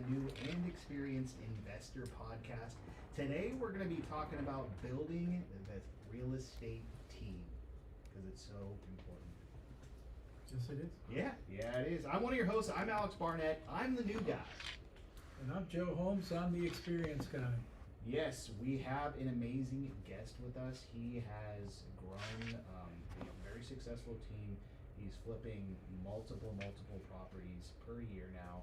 new and experienced investor podcast. Today we're going to be talking about building the real estate team because it's so important. Yes, it is. Yeah, it is. I'm one of your hosts. I'm Alex Barnett. I'm the new guy. And I'm Joe Holmes. I'm the experienced guy. Yes, we have an amazing guest with us. He has grown a very successful team. He's flipping multiple properties per year now,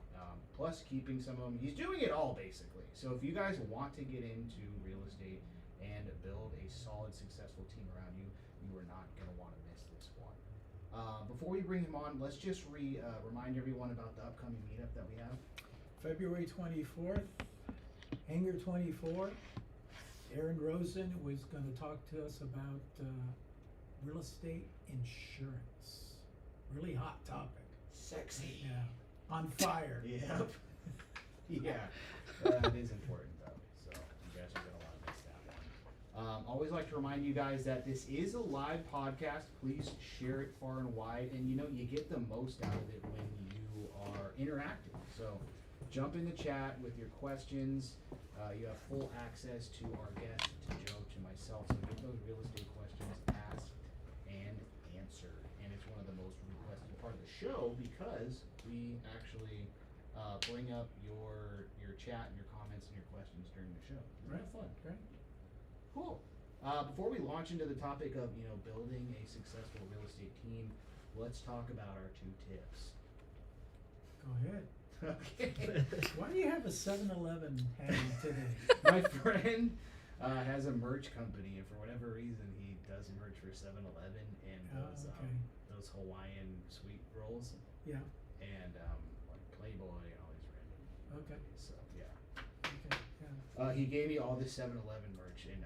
plus keeping some of them. He's doing it all basically. So if you guys want to get into real estate and build a solid, successful team around you, you are not going to want to miss this one. Before we bring him on, let's just remind everyone about the upcoming meetup that we have. February 24th, Hangar 24. Aaron Rosen was going to talk to us about real estate insurance. Really hot topic. Sexy. Yeah. On fire. Yep. Yeah. That is important though. So you guys are going to want to miss that one. Always like to remind you guys that this is a live podcast. Please share it far and wide. And you get the most out of it when you are interacting. So jump in the chat with your questions. You have full access to our guest, to Joe, to myself. So get those real estate questions asked and answered. And it's one of the most requested part of the show because we actually bring up your chat and your comments and your questions during the show. Isn't that fun? Right. Cool. Before we launch into the topic of building a successful real estate team, let's talk about our 2 tips. Go ahead. Okay. Why do you have a 7-Eleven hanging today? My friend has a merch company, and for whatever reason, he does merch for 7-Eleven and those Hawaiian sweet rolls. Yeah. And like Playboy and all these random. Okay. So yeah. Okay. Yeah. He gave me all this 7-Eleven merch, and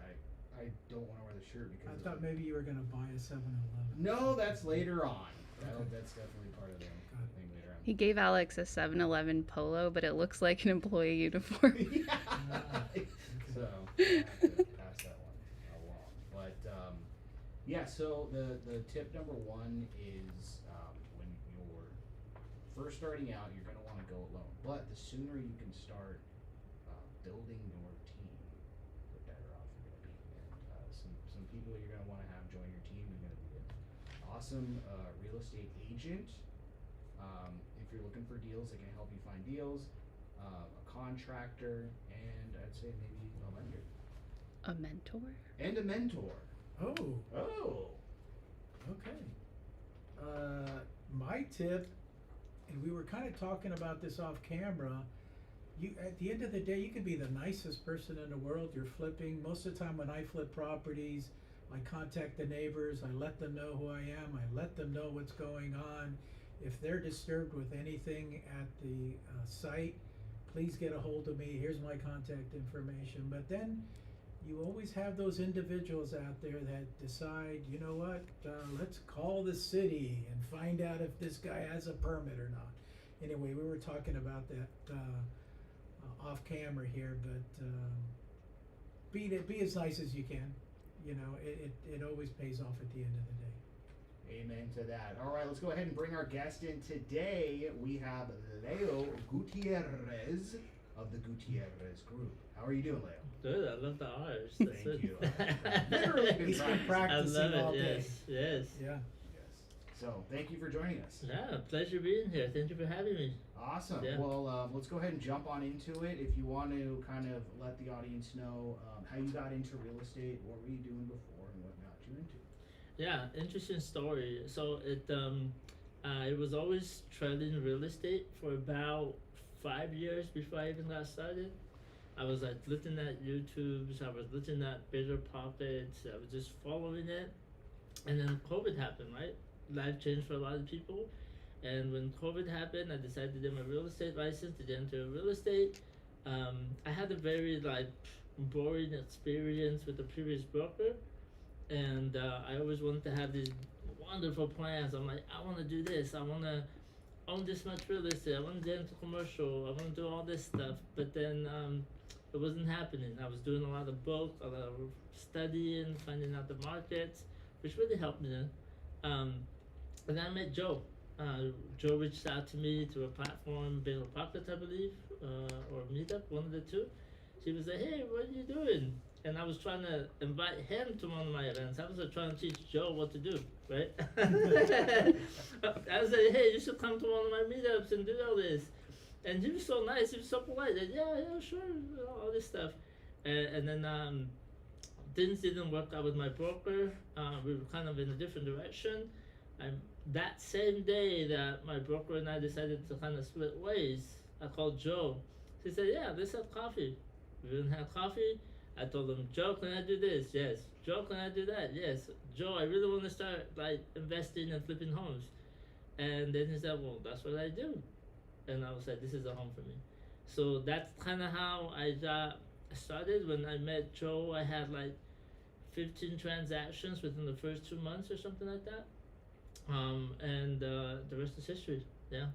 I don't want to wear the shirt because I thought maybe you were going to buy a 7-Eleven. No, that's later on. Okay. That's definitely part of the thing later on. He gave Alex a 7-Eleven polo, but it looks like an employee uniform. Yeah. Okay. So I have to pass that one along. But yeah, so the tip number 1 is when you're first starting out, you're going to want to go alone. But the sooner you can start building your team, the better off you're going to be. And some people you're going to want to have join your team. You're going to be an awesome real estate agent. If you're looking for deals, they can help you find deals. A contractor, and I'd say maybe a lender. A mentor? And a mentor. Oh. Okay. My tip, and we were kind of talking about this off camera. At the end of the day, you can be the nicest person in the world. You're flipping. Most of the time, when I flip properties, I contact the neighbors. I let them know who I am. I let them know what's going on. If they're disturbed with anything at the site, please get a hold of me. Here's my contact information. But then you always have those individuals out there that decide, you know what, let's call the city and find out if this guy has a permit or not. Anyway, we were talking about that off camera here, but be as nice as you can. It always pays off at the end of the day. Amen to that. All right, let's go ahead and bring our guest in today. We have Leo Gutierrez of the Gutierrez Group. How are you doing, Leo? Good, I love the R's. Thank you. Literally been He's been practicing. practicing all it, day. yes. Yeah. Yes. So thank you for joining us. Yeah, pleasure being here. Thank you for having me. Awesome. Yeah. Well, let's go ahead and jump on into it. If you want to kind of let the audience know how you got into real estate, what were you doing before, and what got you into it? Yeah, interesting story. So it was always trading real estate for about 5 years before I even got started. I was like looking at YouTubes, I was looking at Bigger Pockets, I was just following it. And then COVID happened, right? Life changed for a lot of people. And when COVID happened, I decided to get my real estate license to get into real estate. I had a very boring experience with the previous broker. And I always wanted to have these wonderful plans. I'm like, I want to do this. I want to own this much real estate. I want to get into commercial. I want to do all this stuff. But then it wasn't happening. I was doing a lot of books, a lot of studying, finding out the markets, which really helped me. And I met Joe. Joe reached out to me through a platform, Bigger Pockets, I believe. or meetup, one of the two. She was like, "Hey, what are you doing?" And I was trying to invite him to one of my events. I was trying to teach Joe what to do, right? I was like, "Hey, you should come to one of my meetups and do all this." And he was so nice. He was so polite. Like, yeah, sure, all this stuff. And then things didn't work out with my broker. We were kind of in a different direction. That same day that my broker and I decided to kind of split ways, I called Joe. He said, "Yeah, let's have coffee." We didn't have coffee. I told him, "Joe, can I do this?" "Yes." "Joe, can I do that?" "Yes." "Joe, I really want to start like investing and flipping homes." And then he said, "Well, that's what I do." And I was like, "This is a home for me." So that's kind of how I got started. When I met Joe, I had like 15 transactions within the first 2 months or something like that. And the rest is history. Yeah.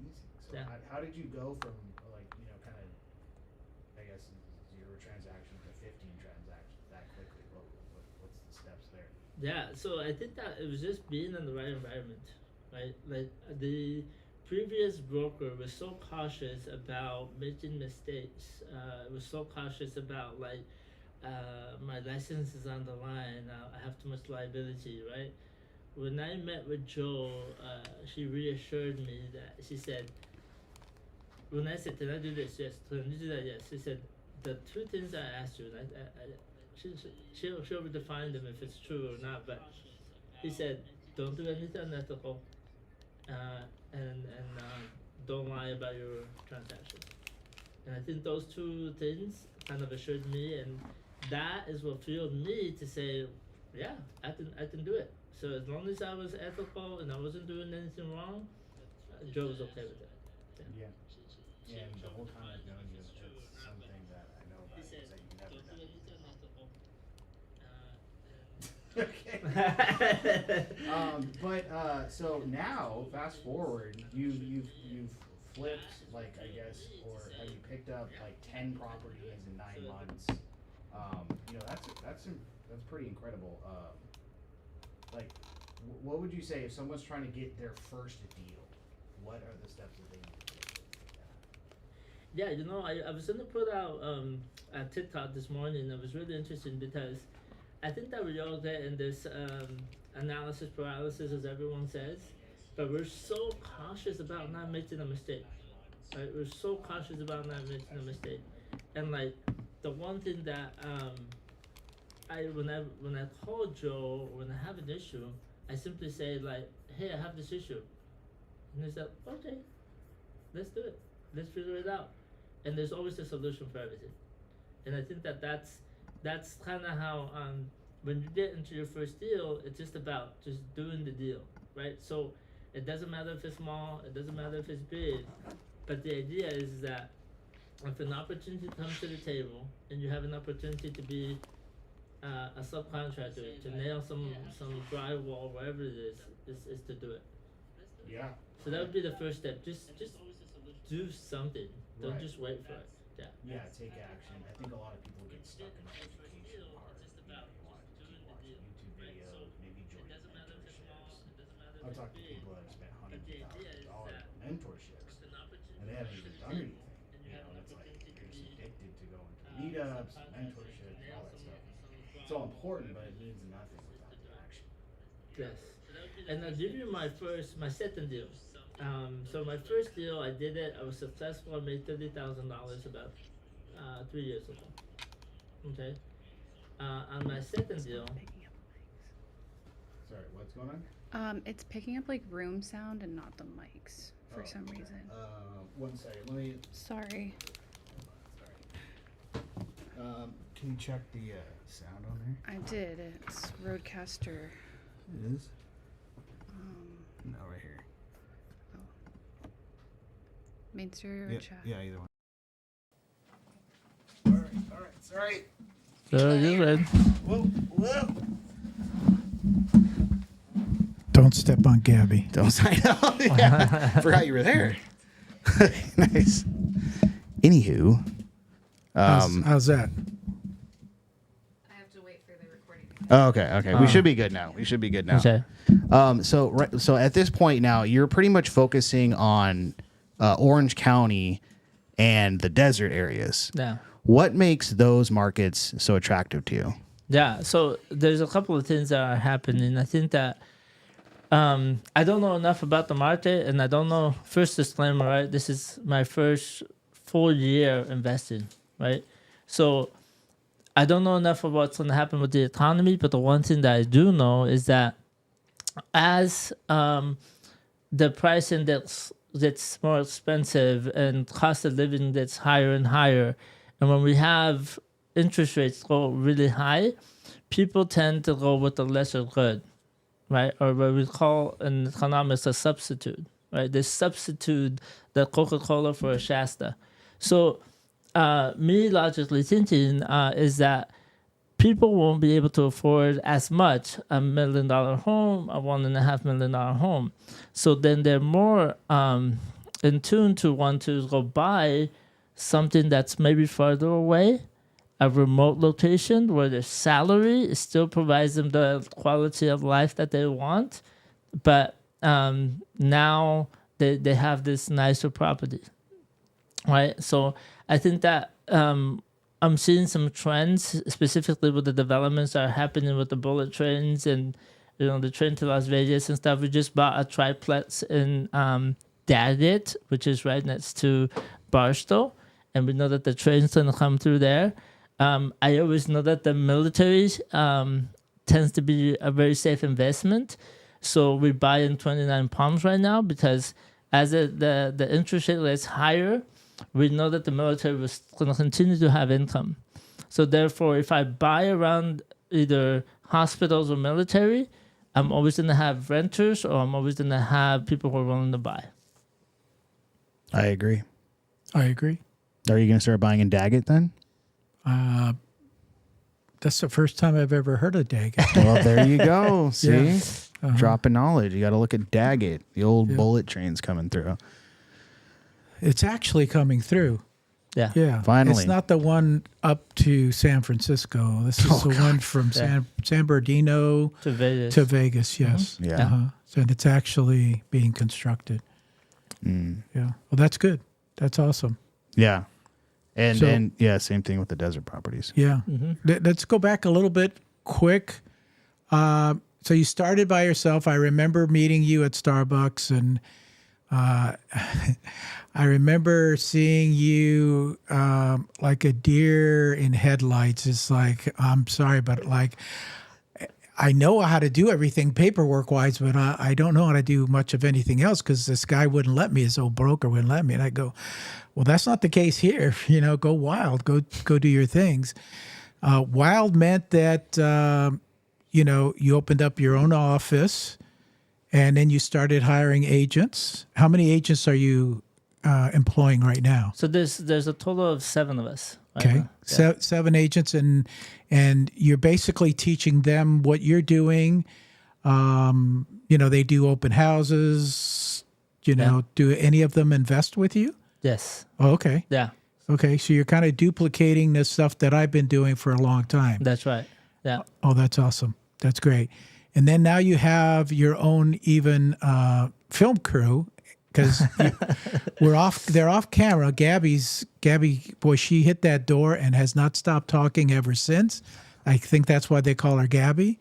Amazing. So Yeah. how did you go from like, kind of, I guess, 0 transactions to 15 transactions that quickly? What's the steps there? Yeah, so I think that it was just being in the right environment, right? Like the previous broker was so cautious about making mistakes. Was so cautious about like my license is on the line. I have too much liability, right? When I met with Joe, she reassured me that she said, when I said, "Can I do this?" "Yes." "Can you do that?" "Yes." She said, "The 2 things I asked you," and she'll define them if it's true or not, but he said, "Don't do anything unethical, and don't lie about your transactions." And I think those 2 things kind of assured me, and that is what fueled me to say, "Yeah, I can do it." So as long as I was ethical and I wasn't doing anything wrong, Joe was okay with it. Yeah. And the whole time I've known you, it's something that I know about you is that you never done anything wrong. Okay. But so now, fast forward, you've flipped, like, I guess, or have you picked up like 10 properties in 9 months? That's pretty incredible. Like, what would you say if someone's trying to get their first deal? What are the steps that they need to take? Yeah, I was gonna put out a TikTok this morning. It was really interesting because I think that we all get in this analysis paralysis, as everyone says, but we're so cautious about not making a mistake. Right? We're so cautious about not making a mistake, and like the one thing that when I call Joe, when I have an issue, I simply say like, "Hey, I have this issue," and he said, "Okay, let's do it. Let's figure it out." And there's always a solution for everything. And I think that's kind of how when you get into your first deal, it's just about just doing the deal, right? So it doesn't matter if it's small, it doesn't matter if it's big, but the idea is that if an opportunity comes to the table and you have an opportunity to be a subcontractor, to nail some drywall, wherever it is to do it. Yeah. So that would be the first step. Just do something. Don't Right. just wait for it. Yeah. Yeah, take action. I think a lot of people get stuck in the education part. You want to keep watching YouTube videos, maybe join mentorships. I've talked to people that have spent hundreds of thousands of dollars on mentorships, and they haven't even done anything. And it's like you're just addicted to going to meetups, mentorships, and all that stuff. It's all important, but it means nothing without the action. Yes. And I'll give you my second deal. So my first deal, I did it. I was successful. I made $30,000 about 3 years ago. Okay. On my second deal, Sorry, what's going on? It's picking up like room sound and not the mics for some reason. 1 second. Let me. Sorry. Sorry. Can you check the sound on there? I did. It's Roadcaster. It is. No, right here. Main stereo or chat? Yeah, either one. All right. Sorry. you're right. Whoa. Don't step on Gabby. Don't sign out. Yeah. Forgot you were there. Nice. Anywho. How's that? I have to wait for the recording. Oh, okay. We should be good now. Okay. So at this point now, you're pretty much focusing on Orange County and the desert areas. Yeah. What makes those markets so attractive to you? Yeah, so there's a couple of things that are happening. I think that I don't know enough about the market, and I don't know. First disclaimer, right? This is my first full year investing, right? So I don't know enough about what's going to happen with the economy, but the one thing that I do know is that as the price index gets more expensive and cost of living gets higher and higher, and when we have interest rates go really high, people tend to go with the lesser good, right? Or what we call in economics a substitute, right? They substitute the Coca-Cola for a Shasta. So me logically thinking is that people won't be able to afford as much $1 million home, a $1.5 million home. So then they're more in tune to want to go buy something that's maybe farther away, a remote location where their salary still provides them the quality of life that they want, but now they have this nicer property, right? So I think that I'm seeing some trends, specifically with the developments that are happening with the bullet trains and the train to Las Vegas and stuff. We just bought a triplex in Daggett, which is right next to Barstow, and we know that the train's going to come through there. I always know that the military tends to be a very safe investment. So we buy in 29 Palms right now because as the interest rate gets higher, we know that the military was going to continue to have income. So therefore, if I buy around either hospitals or military, I'm always going to have renters or I'm always going to have people who are willing to buy. I agree. I agree. Are you going to start buying in Daggett then? That's the first time I've ever heard of Daggett. Well, there you go. See? Yeah. Dropping knowledge. You got to look at Daggett, the old bullet trains coming through. It's actually coming through. Yeah. Yeah. Finally. It's not the one up to San Francisco. This is the one from San Bernardino To Vegas. to Vegas, yes. Yeah. So it's actually being constructed. Mm. Yeah. Well, that's good. That's awesome. Yeah. And So- and yeah, same thing with the desert properties. Yeah. Mm-hmm. Let's go back a little bit quick. So you started by yourself. I remember meeting you at Starbucks, and I remember seeing you like a deer in headlights. It's like, I'm sorry, but like, I know how to do everything paperwork-wise, but I don't know how to do much of anything else because this guy wouldn't let me. His old broker wouldn't let me. And I go, well, that's not the case here. Go wild. Go do your things. Wild meant that, you opened up your own office and then you started hiring agents. How many agents are you employing right now? So there's a total of 7 of us. Right Okay, now. Yeah. 7 agents, and you're basically teaching them what you're doing. They do open houses. Do any of them invest with you? Yes. Oh, okay. Yeah. Okay, so you're kind of duplicating the stuff that I've been doing for a long time. That's right. Yeah. Oh, that's awesome. That's great. And then now you have your own even film crew because they're off camera. Gabby, boy, she hit that door and has not stopped talking ever since. I think that's why they call her Gabby.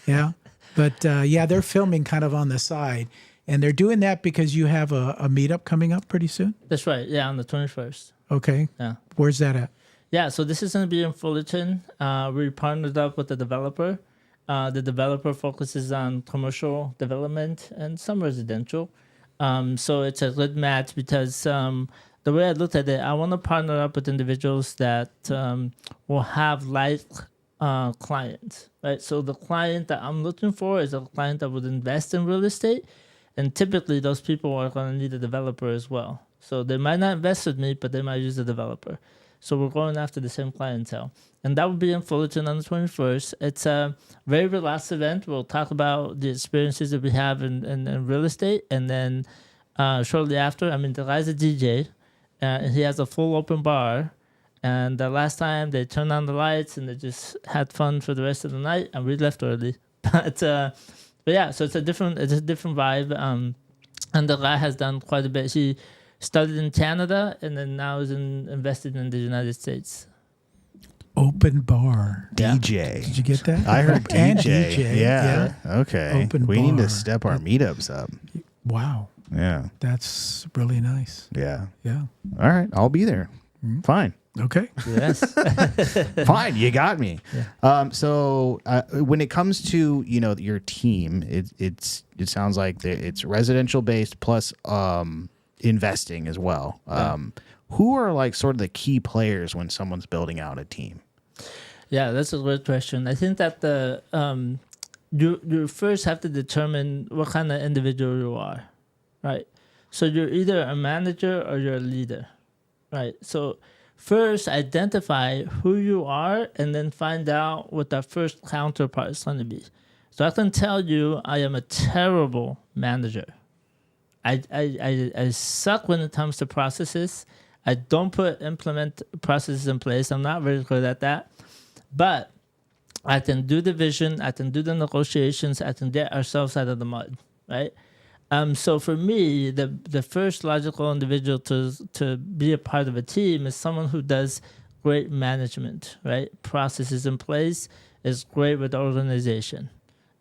Yeah. But they're filming kind of on the side. And they're doing that because you have a meetup coming up pretty soon? That's right. Yeah, on the 21st. Okay. Yeah. Where's that at? Yeah, so this is going to be in Fullerton. We partnered up with the developer. The developer focuses on commercial development and some residential. So it's a good match because the way I looked at it, I want to partner up with individuals that will have like clients, right? So the client that I'm looking for is a client that would invest in real estate. And typically those people are going to need a developer as well. So they might not invest with me, but they might use a developer. So we're going after the same clientele. And that will be in Fullerton on the 21st. It's a very relaxed event. We'll talk about the experiences that we have in real estate. And then shortly after, the guy's a DJ. And he has a full open bar. And the last time they turned on the lights and they just had fun for the rest of the night. And we left early. But yeah, so it's a different vibe. And the guy has done quite a bit. Started in Canada and then now is invested in the United States. Open bar. Yeah. DJ. Did you get that? I heard And DJ. Yeah. Okay. Open We need to bar. step our meetups up. Wow. Yeah. That's really nice. Yeah. Yeah. All right. I'll be there. Mhm. Fine. Okay. Yes. Fine. You got me. Yeah. So when it comes to, your team, it sounds like it's residential based plus investing as well. Yeah. Who are like sort of the key players when someone's building out a team? Yeah, that's a great question. I think that you first have to determine what kind of individual you are, right? So you're either a manager or you're a leader, right? So first identify who you are and then find out what that first counterpart is going to be. So I can tell you I am a terrible manager. I suck when it comes to processes. I don't implement processes in place. I'm not very good at that. But I can do the vision. I can do the negotiations. I can get ourselves out of the mud, right? So for me, the first logical individual to be a part of a team is someone who does great management, right? Processes in place, is great with organization.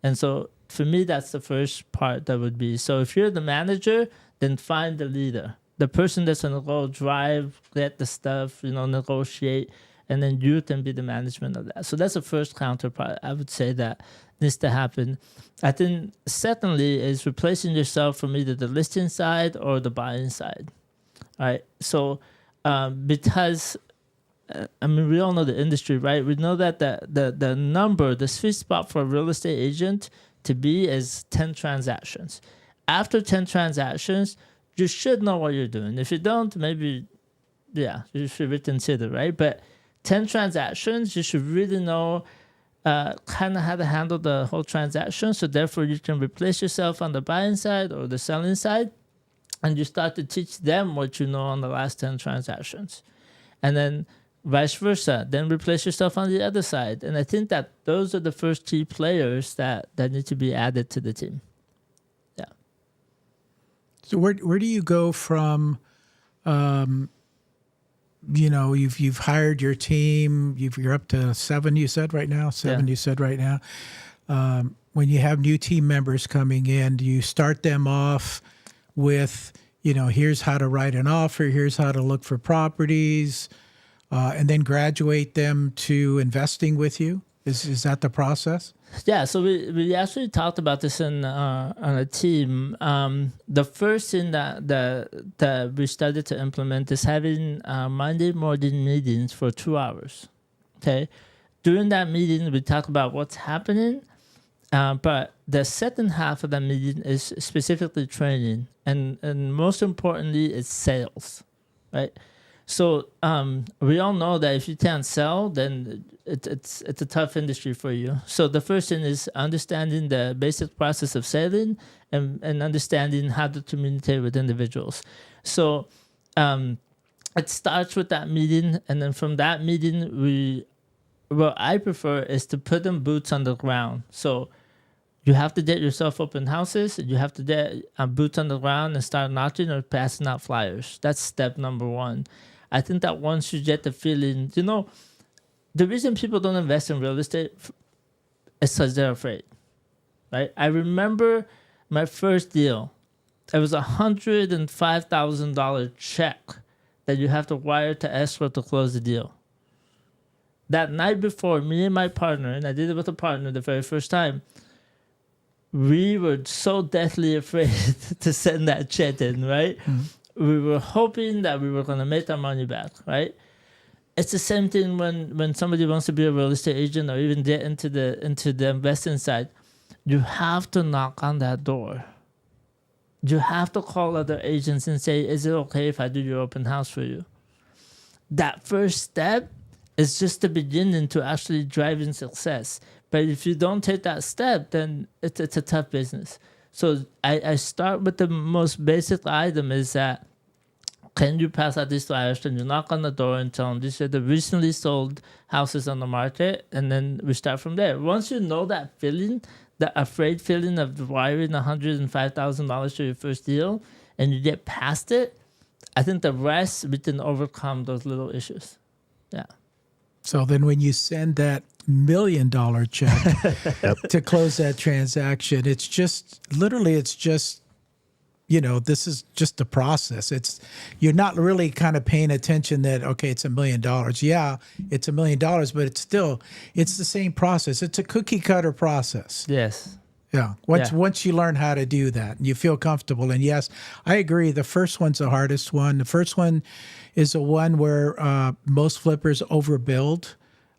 And so for me, that's the first part that would be. So if you're the manager, then find the leader, the person that's going to go drive, get the stuff, negotiate, and then you can be the management of that. So that's the first counterpart. I would say that needs to happen. I think secondly is replacing yourself from either the listing side or the buying side. All right. So because we all know the industry, right? We know that the sweet spot for a real estate agent to be is 10 transactions. After 10 transactions, you should know what you're doing. If you don't, maybe, you should reconsider, right? But 10 transactions, you should really know kind of how to handle the whole transaction. So therefore, you can replace yourself on the buying side or the selling side, and you start to teach them what you know on the last 10 transactions. And then vice versa, then replace yourself on the other side. And I think that those are the first key players that need to be added to the team. Yeah. So where do you go from, you've hired your team, you're up to 7, you said right now? 7, Yeah. you said right now. When you have new team members coming in, do you start them off with, here's how to write an offer, here's how to look for properties, and then graduate them to investing with you? Is that the process? Yeah, so we actually talked about this on a team. The first thing that we started to implement is having Monday morning meetings for 2 hours. Okay, during that meeting we talk about what's happening, but the second half of the meeting is specifically training, and most importantly, it's sales, right? So we all know that if you can't sell, then it's a tough industry for you. So the first thing is understanding the basic process of selling and understanding how to communicate with individuals. So it starts with that meeting, and then from that meeting, what I prefer is to put them boots on the ground. So you have to get yourself open houses. You have to get boots on the ground and start knocking or passing out flyers. That's step number 1. I think that once you get the feeling, the reason people don't invest in real estate is because they're afraid, right? I remember my first deal. It was $105,000 check that you have to wire to escrow to close the deal. That night before, me and my partner, and I did it with a partner the very first time, we were so deathly afraid to send that check in, right? Mm-hmm. We were hoping that we were going to make our money back, right? It's the same thing when somebody wants to be a real estate agent or even get into the investing side. You have to knock on that door. You have to call other agents and say, is it okay if I do your open house for you? That first step is just the beginning to actually driving success. But if you don't take that step, then it's a tough business. So I start with the most basic item is that, can you pass out these flyers? And you knock on the door and tell them these are the recently sold houses on the market, and then we start from there. Once you know that feeling, the afraid feeling of wiring $105,000 for your first deal, and you get past it, I think the rest we can overcome those little issues. Yeah. So then when you send that $1 million check to close that transaction, it's just this is just a process. You're not really kind of paying attention that, okay, it's $1 million. Yeah, it's $1 million, but it's the same process. It's a cookie cutter process. Yes. Yeah. Once you learn how to do that, you feel comfortable. And yes, I agree. The first one's the hardest one. The first one is the one where most flippers overbuild.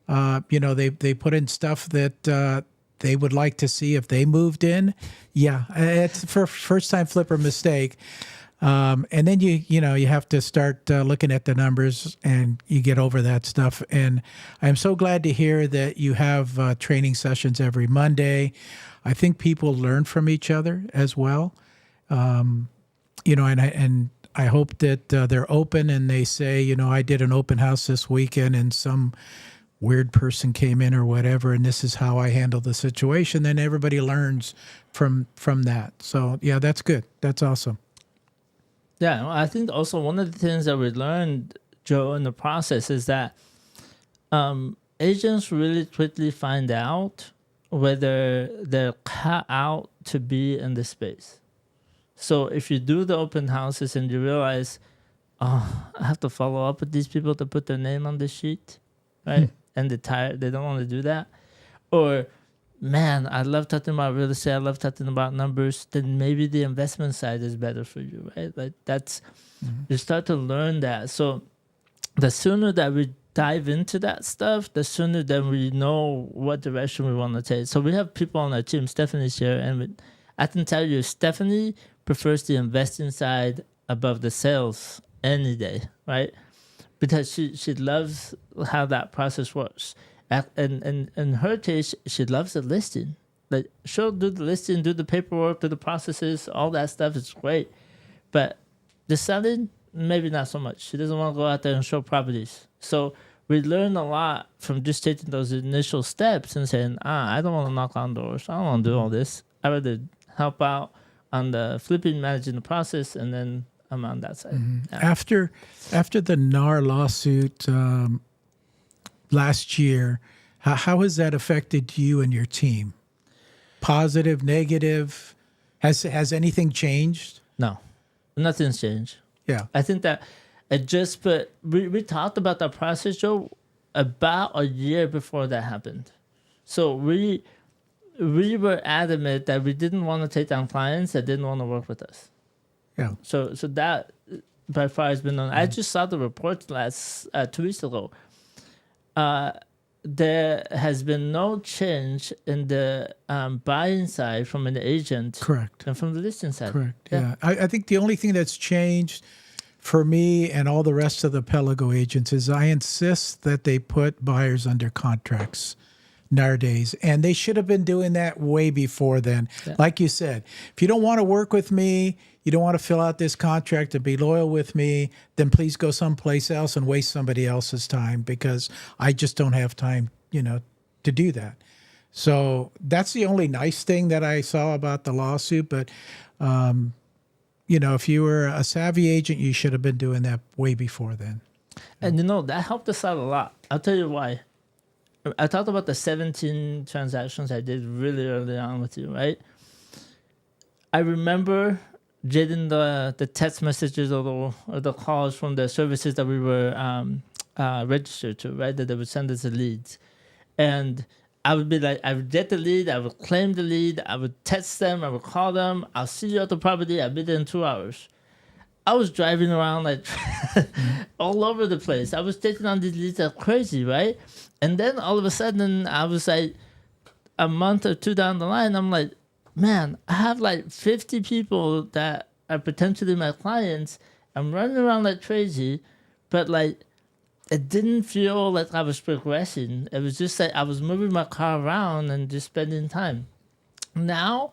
They put in stuff that they would like to see if they moved in. Yeah, it's for first time flipper mistake. And then you have to start looking at the numbers, and you get over that stuff. And I'm so glad to hear that you have training sessions every Monday. I think people learn from each other as well. And I hope that they're open and they say, I did an open house this weekend and some weird person came in or whatever, and this is how I handled the situation. Then everybody learns from that. So yeah, that's good. That's awesome. Yeah, I think also one of the things that we learned, Joe, in the process is that agents really quickly find out whether they're cut out to be in the space. So if you do the open houses and you realize, I have to follow up with these people to put their name on the sheet, right? And they're tired, they don't want to do that. Or, man, I love talking about real estate, I love talking about numbers, then maybe the investment side is better for you, right? Like that's, you start to learn that. So the sooner that we dive into that stuff, the sooner that we know what direction we want to take. So we have people on our team, Stephanie's here, and I can tell you, Stephanie prefers the investing side above the sales any day, right? Because she loves how that process works. And in her case, she loves the listing. Like, she'll do the listing, do the paperwork, do the processes, all that stuff is great. But the selling, maybe not so much. She doesn't want to go out there and show properties. So we learn a lot from just taking those initial steps and saying, I don't want to knock on doors. I don't want to do all this. I rather help out on the flipping, managing the process, and then I'm on that side. Yeah. After the NAR lawsuit last year, how has that affected you and your team? Positive, negative? Has anything changed? No, nothing's changed. Yeah. I think that it just we talked about that process, Joe, about a year before that happened. So we were adamant that we didn't want to take down clients that didn't want to work with us. Yeah. So that by far has been on. I just saw the report 2 weeks ago. There has been no change in the buying side from an agent. Correct. And from the listing side. Correct. Yeah. I think the only thing that's changed for me and all the rest of the Pelago agents is I insist that they put buyers under contracts nowadays. And they should have been doing that way before then. Yeah. Like you said, if you don't want to work with me, you don't want to fill out this contract and be loyal with me, then please go someplace else and waste somebody else's time, because I just don't have time, to do that. So that's the only nice thing that I saw about the lawsuit. But, if you were a savvy agent, you should have been doing that way before then. And, that helped us out a lot. I'll tell you why. I talked about the 17 transactions I did really early on with you, right? I remember getting the text messages or the calls from the services that we were registered to, right? That they would send us the leads. And I would be like, I would get the lead, I would claim the lead, I would text them, I would call them, I'll see you at the property, I'll be there in 2 hours. I was driving around like all over the place. I was taking on these leads like crazy, right? And then all of a sudden, I was like, a month or two down the line, I'm like, man, I have like 50 people that are potentially my clients. I'm running around like crazy, but like, it didn't feel like I was progressing. It was just like I was moving my car around and just spending time. Now,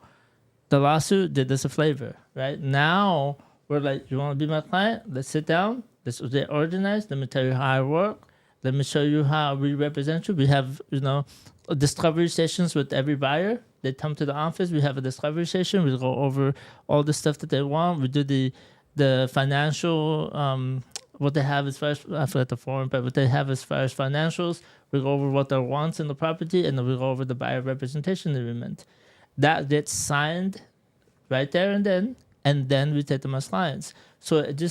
the lawsuit did us a flavor, right? Now, we're like, you want to be my client? Let's sit down. Let's get organized. Let me tell you how I work. Let me show you how we represent you. We have, discovery sessions with every buyer. They come to the office. We have a discovery session. We go over all the stuff that they want. We do the the financial what they have as far as I forget the form, but what they have as far as financials. We go over what their wants in the property, and then we go over the buyer representation agreement. That gets signed right there and then we take them as clients. So it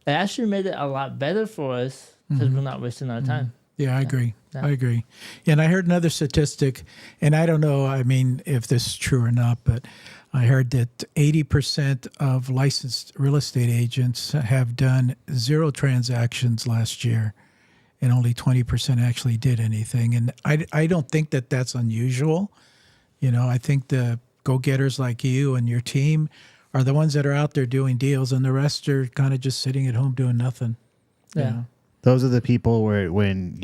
actually made it a lot better for us because we're not wasting our time. Yeah, I agree. Yeah. I agree. And I heard another statistic, and I don't know, I mean, if this is true or not, but I heard that 80% of licensed real estate agents have done 0 transactions last year, and only 20% actually did anything. And I don't think that that's unusual. You know, I think the go-getters like you and your team are the ones that are out there doing deals, and the rest are kind of just sitting at home doing nothing. you Yeah. know? Those are the people where when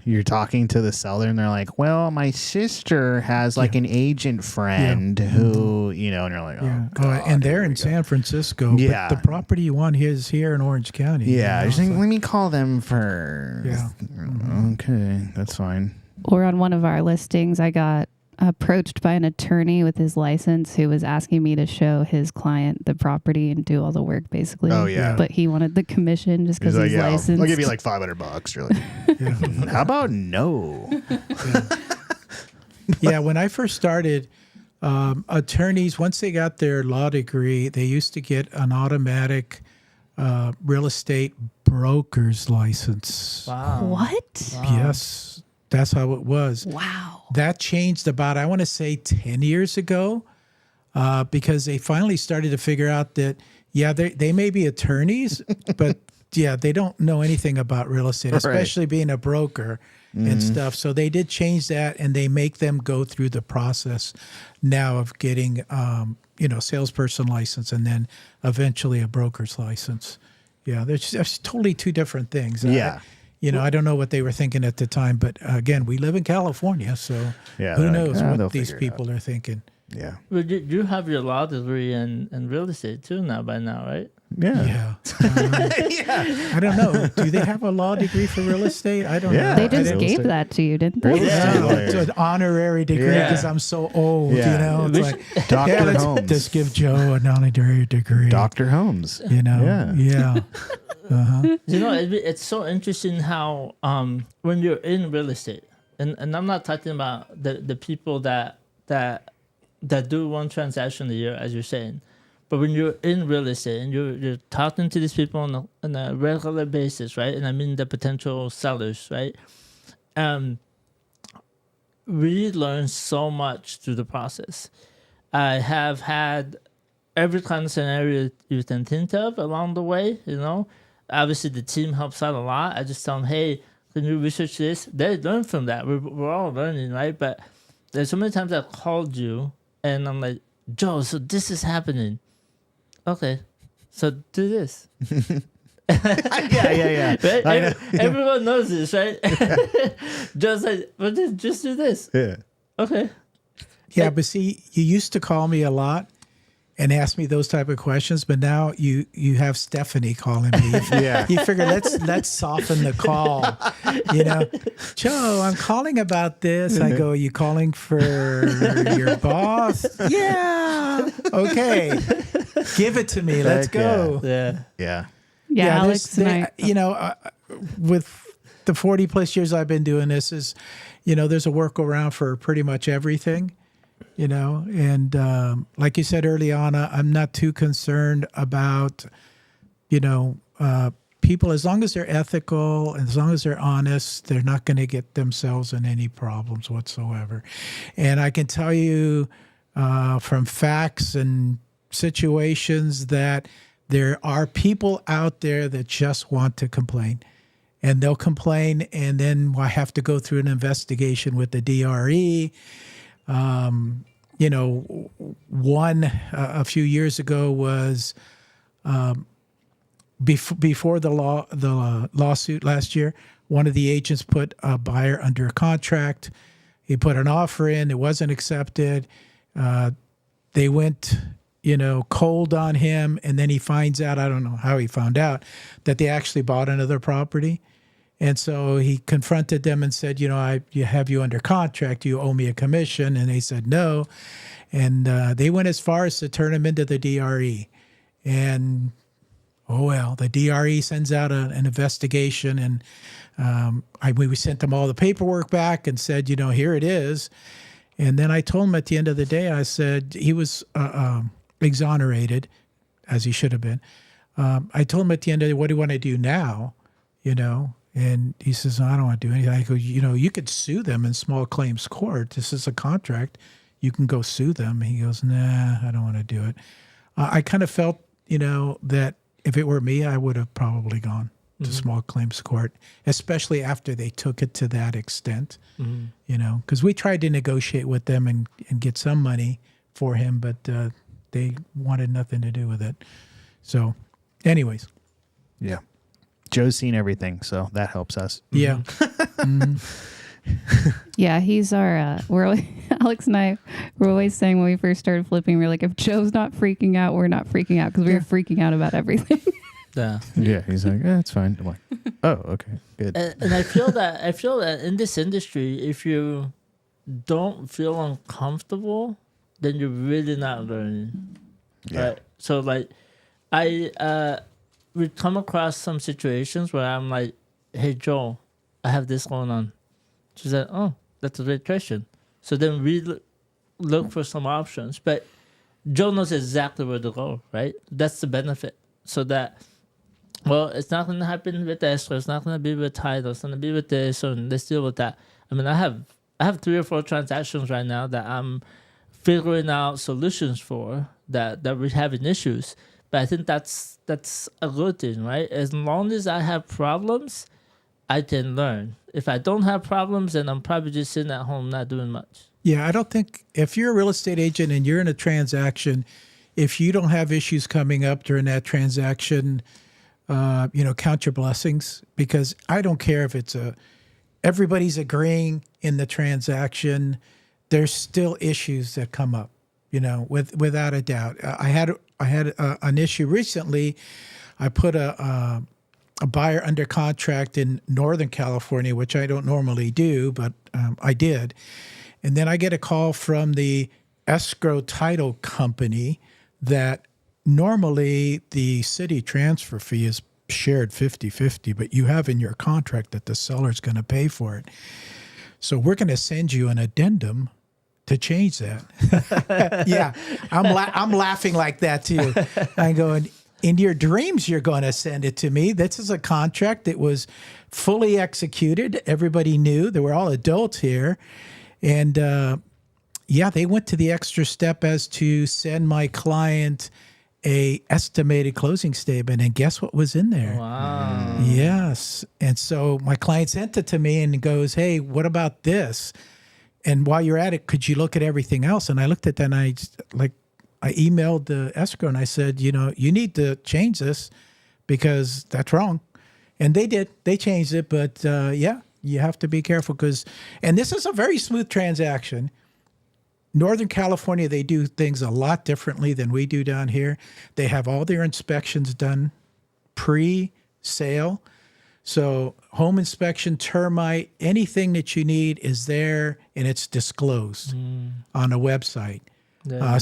you're talking to the seller and they're like, "Well, my sister has like an agent friend who, and you're like, "Oh, Yeah. God, And they're here we in go." San Francisco. Yeah. But the property you want is here in Orange County. Yeah, you just know, think, so- let me call them first. Yeah. Okay, that's fine. Or on one of our listings, I got approached by an attorney with his license who was asking me to show his client the property and do all the work, basically. Oh, yeah. But he wanted the commission just because he's, "Yeah, licensed. I'll give you like $500. You're like, Yeah. how about no? Yeah, when I first started, attorneys, once they got their law degree, they used to get an automatic real estate broker's license. Wow. What? Yes, that's how it was. Wow. That changed about, I want to say, 10 years ago, because they finally started to figure out that, yeah, they may be attorneys, but yeah, they don't know anything about real estate, Right. especially being a broker and stuff. So they did change that, and they make them go through the process now of getting, salesperson license and then eventually a broker's license. Yeah, there's totally two different things. Yeah. I don't know what they were thinking at the time, but again, we live in California, so Yeah, who they're like, knows "Ah, what they'll these figure it out." people are thinking. Yeah. But you have your law degree in real estate too now by now, right? Yeah. Yeah. I don't know. Do they have a law degree for real estate? I don't Yeah. know. They I just didn't- gave estate. that to you, didn't they? Real estate Yeah, lawyer. it's an honorary degree Yeah. because I'm so old, Yeah. It's We like, Dr. yeah, let's Holmes. just give Joe an honorary degree. Dr. Holmes. Yeah. It's so interesting how when you're in real estate, and I'm not talking about the people that do one transaction a year, as you're saying, but when you're in real estate and you're talking to these people on a regular basis, right? And I mean the potential sellers, right? We learn so much through the process. I have had every kind of scenario you can think of along the way, Obviously, the team helps out a lot. I just tell them, hey, can you research this? They learn from that. We're all learning, right? But there's so many times I've called you, and I'm like, Joe, so this is happening. Okay, so do this. Yeah. Right? I know. Everyone knows this, right? Joe's like, but just do this. Yeah. Okay. Yeah, but see, you used to call me a lot and ask me those type of questions, but now you have Stephanie calling me. Yeah. You figure let's soften the call. Joe, I'm calling about this. I go, you calling for your boss? Yeah. Okay. Give it to me. Let's Heck yeah. go. Yeah. Yeah. Yeah, Alex and I. With the 40 plus years I've been doing this, there's a workaround for pretty much everything. And like you said early on, I'm not too concerned about, people, as long as they're ethical, and as long as they're honest, they're not going to get themselves in any problems whatsoever. And I can tell you from facts and situations that there are people out there that just want to complain. And they'll complain, and then I have to go through an investigation with the DRE. One a few years ago was before the lawsuit last year. One of the agents put a buyer under contract. He put an offer in. It wasn't accepted. They went, cold on him, and then he finds out. I don't know how he found out that they actually bought another property. And so he confronted them and said, I have you under contract. You owe me a commission. And they said no. And they went as far as to turn him into the DRE. And Oh, well, the DRE sends out an investigation, and we sent them all the paperwork back and said, here it is. And then I told him at the end of the day, I said he was exonerated, as he should have been. I told him at the end of the day, what do you want to do now? And he says, I don't want to do anything. I go, you could sue them in small claims court. This is a contract. You can go sue them. He goes, nah, I don't want to do it. I kind of felt, that if it were me, I would have probably gone to small claims court, especially after they took it to that extent, because we tried to negotiate with them and get some money for him, but they wanted nothing to do with it. So anyways. Yeah. Joe's seen everything, so that helps us. Yeah. Yeah, he's our, Alex and I were always saying when we first started flipping, we're like, if Joe's not freaking out, we're not freaking out, because we were freaking out about everything. Yeah. Yeah, he's like, it's fine. I'm like, oh, okay, good. And I feel that in this industry, if you don't feel uncomfortable, then you're really not learning. Yeah. Right. So like, I would come across some situations where I'm like, hey Joel, I have this going on. She said, oh, that's a great question. So then we look for some options, but Joe knows exactly where to go, right? That's the benefit. So that, well, it's not going to happen with escrow. It's not going to be with title. It's going to be with this. So let's deal with that. I mean, I have 3 or 4 transactions right now that I'm figuring out solutions for that we're having issues. But I think that's a good thing, right? As long as I have problems, I can learn. If I don't have problems, then I'm probably just sitting at home not doing much. Yeah, I don't think if you're a real estate agent and you're in a transaction, if you don't have issues coming up during that transaction, count your blessings, because I don't care if it's everybody's agreeing in the transaction. There's still issues that come up, without a doubt. I had an issue recently. I put a buyer under contract in Northern California, which I don't normally do, but I did. And then I get a call from the escrow title company that normally the city transfer fee is shared 50-50, but you have in your contract that the seller's going to pay for it. So we're going to send you an addendum to change that. Yeah, I'm laughing like that too. I'm going, in your dreams, you're going to send it to me. This is a contract that was fully executed. Everybody knew. They were all adults here. And they went to the extra step as to send my client a estimated closing statement. And guess what was in there? Wow. Yes. And so my client sent it to me and goes, hey, what about this? And while you're at it, could you look at everything else? And I looked at that and I emailed the escrow and I said, you need to change this because that's wrong. And they did. They changed it. But you have to be careful and this is a very smooth transaction. Northern California, they do things a lot differently than we do down here. They have all their inspections done pre-sale. So home inspection, termite, anything that you need is there and it's disclosed on a website.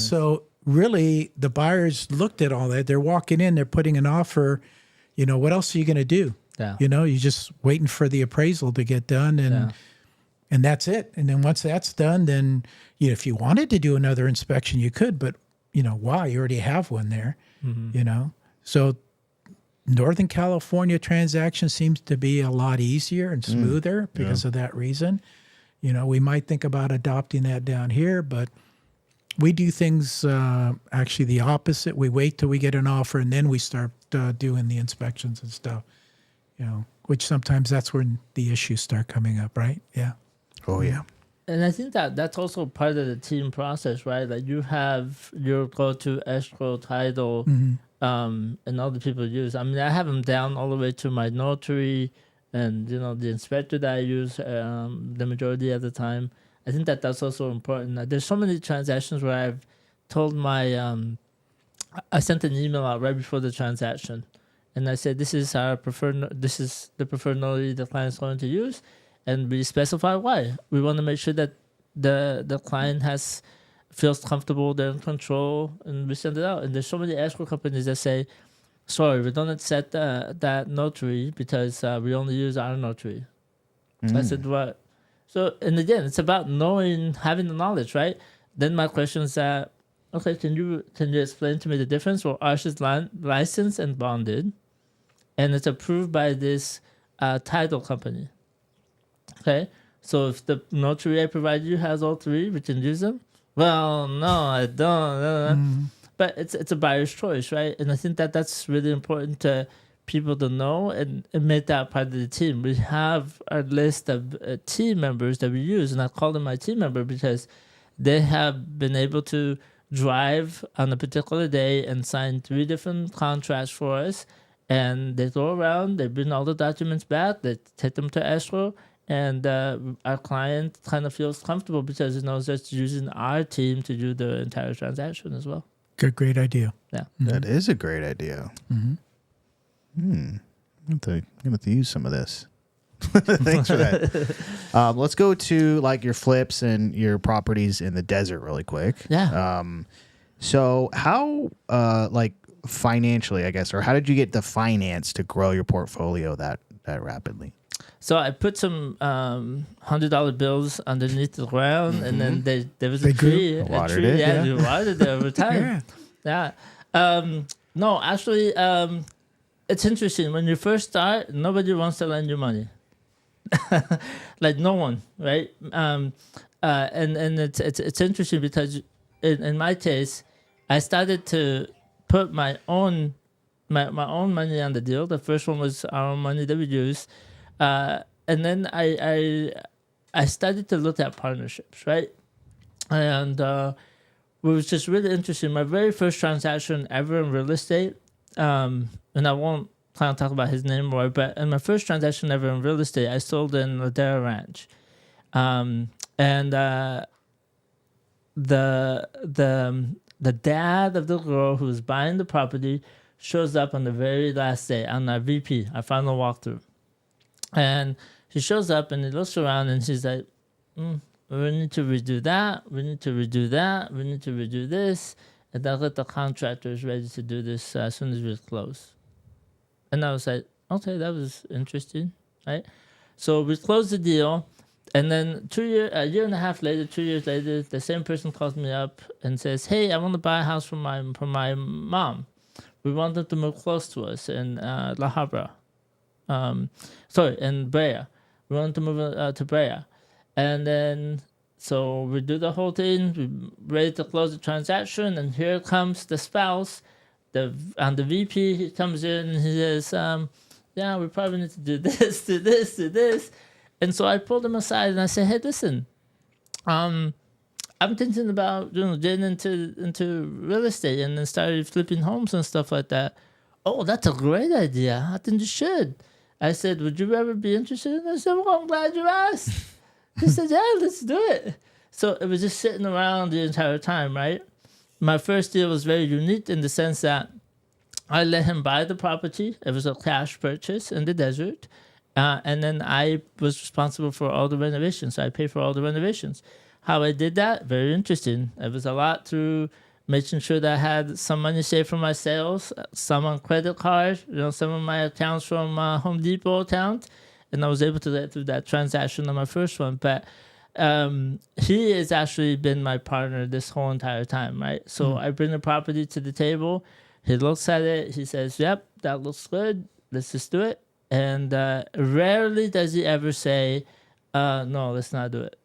So really the buyers looked at all that. They're walking in, they're putting an offer. What else are you going to do? Yeah. You're just waiting for the appraisal to get done and that's it. And then once that's done, then if you wanted to do another inspection, you could, but why? You already have one there, So Northern California transaction seems to be a lot easier and smoother because of that reason. We might think about adopting that down here, but we do things actually the opposite. We wait till we get an offer and then we start doing the inspections and stuff, which sometimes that's when the issues start coming up, right? Yeah. Oh, yeah. And I think that's also part of the team process, right? Like you have your go-to escrow title and other people use. I mean, I have them down all the way to my notary and, the inspector that I use the majority of the time. I think that's also important. There's so many transactions where I've told I sent an email out right before the transaction. And I said, this is the preferred notary the client's going to use. And we specify why. We want to make sure that the client feels comfortable, they're in control, and we send it out. And there's so many escrow companies that say, sorry, we don't accept that notary because we only use our notary. I said, what? So, and again, it's about knowing, having the knowledge, right? Then my question is that, okay, can you explain to me the difference? Well, ours is licensed and bonded, and it's approved by this title company. Okay, so if the notary I provide you has all three, we can use them. Well, no, I don't. But it's a buyer's choice, right? And I think that's really important to people to know and make that part of the team. We have our list of team members that we use, and I call them my team member because they have been able to drive on a particular day and sign 3 different contracts for us. And they go around, they bring all the documents back, they take them to escrow, and our client kind of feels comfortable because he knows that's using our team to do the entire transaction as well. Great idea. Yeah. That is a great idea. I'm going to use some of this. Thanks for that. Let's go to like your flips and your properties in the desert really quick. Yeah. So how like financially, I guess, or how did you get the finance to grow your portfolio that rapidly? So I put some $100 bills underneath the ground, and then there was a tree. Watered it, Yeah, yeah. you watered it over time. Yeah. No, actually, it's interesting. When you first start, nobody wants to lend you money. Like no one, right? And it's interesting because in my case, I started to put my own money on the deal. The first one was our own money that we used. And then I started to look at partnerships, right? And it was just really interesting. My very first transaction ever in real estate, and I won't kind of talk about his name more, but in my first transaction ever in real estate, I sold in Ladera Ranch. And the dad of the girl who was buying the property shows up on the very last day on our VP, our final walkthrough. And he shows up and he looks around and she's like, we need to redo that. We need to redo that. We need to redo this. And I'll let the contractors ready to do this as soon as we close. And I was like, okay, that was interesting, right? So we closed the deal. And then a year and a half later, 2 years later, the same person calls me up and says, hey, I want to buy a house for my mom. We want them to move close to us in La Habra. In Brea. We want to move to Brea. And then, so we do the whole thing, we're ready to close the transaction, and here comes the spouse. On the VP, he comes in and he says, yeah, we probably need to do this, do this, do this. And so I pulled him aside and I said, hey, listen, I'm thinking about getting into real estate and then started flipping homes and stuff like that. Oh, that's a great idea. I think you should. I said, would you ever be interested in this? I said, well, I'm glad you asked. He said, yeah, let's do it. So it was just sitting around the entire time, right? My first deal was very unique in the sense that I let him buy the property. It was a cash purchase in the desert. And then I was responsible for all the renovations. So I paid for all the renovations. How I did that? Very interesting. It was a lot through making sure that I had some money saved from my sales, some on credit card, some of my accounts from Home Depot account. And I was able to get through that transaction on my first one. But he has actually been my partner this whole entire time, right? So I bring the property to the table. He looks at it. He says, yep, that looks good. Let's just do it. And rarely does he ever say, no, let's not do it.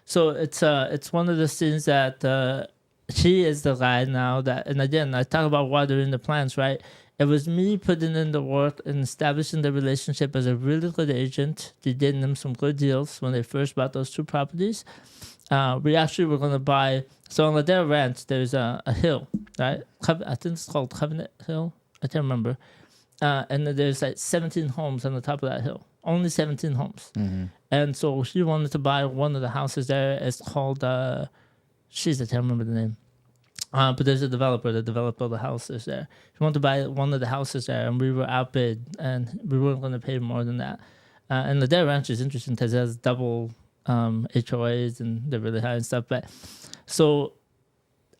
So it's one of those things that he is the guy now that, and again, I talk about watering the plants, right? It was me putting in the work and establishing the relationship as a really good agent to getting them some good deals when they first bought those 2 properties. We actually were going to buy, so on Ladera Ranch, there's a hill, right? I think it's called Covenant Hill. I can't remember. And then there's like 17 homes on the top of that hill. Only 17 homes. Mm-hmm. And so she wanted to buy one of the houses there. It's called, I can't remember the name. But there's a developer that developed all the houses there. She wanted to buy one of the houses there, and we were outbid, and we weren't going to pay more than that. And the Ladera Ranch is interesting because it has double HOAs, and they're really high and stuff. But so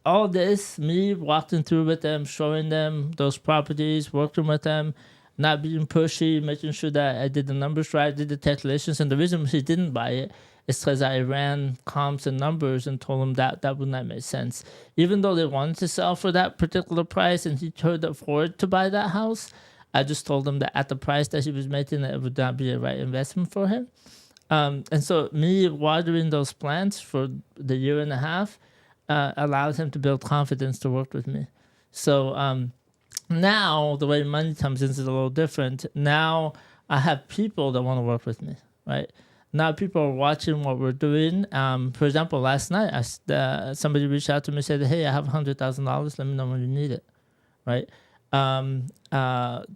all this, me walking through with them, showing them those properties, working with them, not being pushy, making sure that I did the numbers right, did the calculations. And the reason he didn't buy it is because I ran comps and numbers and told him that that would not make sense. Even though they wanted to sell for that particular price and he could afford to buy that house, I just told him that at the price that he was making, it would not be a right investment for him. And so me watering those plants for the year and a half allowed him to build confidence to work with me. So now the way money comes in is a little different. Now I have people that want to work with me, right? Now people are watching what we're doing. For example, last night somebody reached out to me and said, "Hey, I have $100,000. Let me know when you need it," right?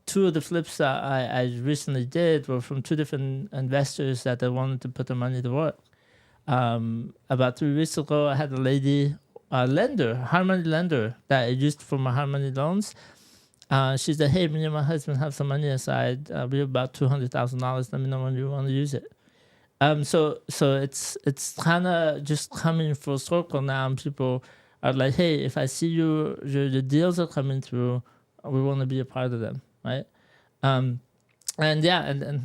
Two of the flips that I recently did were from two different investors that they wanted to put their money to work. About 3 weeks ago, I had a lady, lender, hard money lender that I used for my hard money loans. She said, "Hey, me and my husband have some money aside. We have about $200,000. Let me know when you want to use it." So it's kind of just coming full circle now. And people are like, "Hey, if I see your deals are coming through, we want to be a part of them," right? And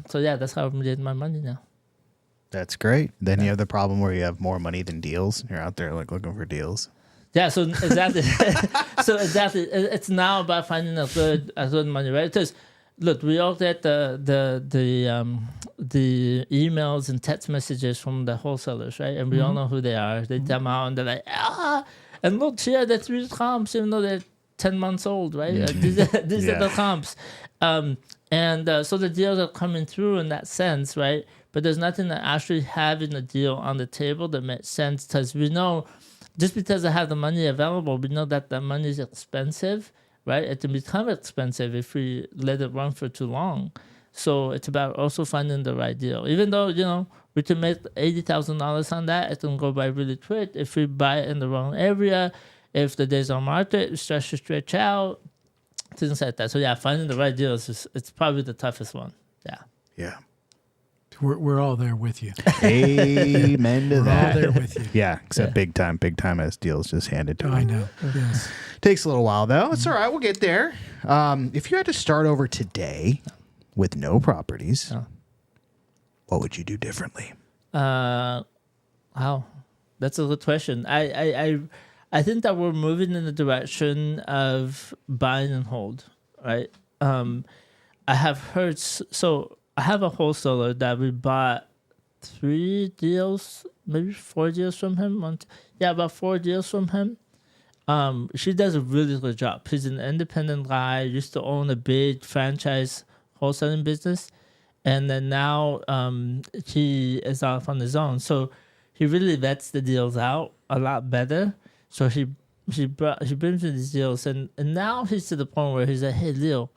so that's how I'm getting my money now. That's great. Then you have the problem where you have more money than deals. You're out there like looking for deals. Yeah, so exactly. It's now about finding a good money, right? Because look, we all get the emails and text messages from the wholesalers, right? And we all know who they are. They come out and they're like, and look here, the 3 comps, even though they're 10 months old, right? These are the comps. So the deals are coming through in that sense, right? But there's nothing that actually having a deal on the table that makes sense, because we know, just because I have the money available, we know that the money is expensive, right? It can become expensive if we let it run for too long. So it's about also finding the right deal. Even though, we can make $80,000 on that, it can go by really quick if we buy it in the wrong area. If the days on market starts to stretch out, things like that. So finding the right deals it's probably the toughest one. Yeah. We're all there with you. Amen to We're that. all there with you. Yeah, except big time as deals just handed to I me. know. Yes. Takes a little while though. It's all right. We'll get there. If you had to start over today with no properties, what would you do differently? Wow, that's a good question. I think that we're moving in the direction of buying and hold, right? I have heard, so I have a wholesaler that we bought 3 deals, maybe 4 deals from him. About 4 deals from him. She does a really good job. He's an independent guy, used to own a big franchise wholesaling business. And then now he is off on his own. So he really vets the deals out a lot better. So he brings me these deals. And now he's to the point where he's like, "Hey, Leo,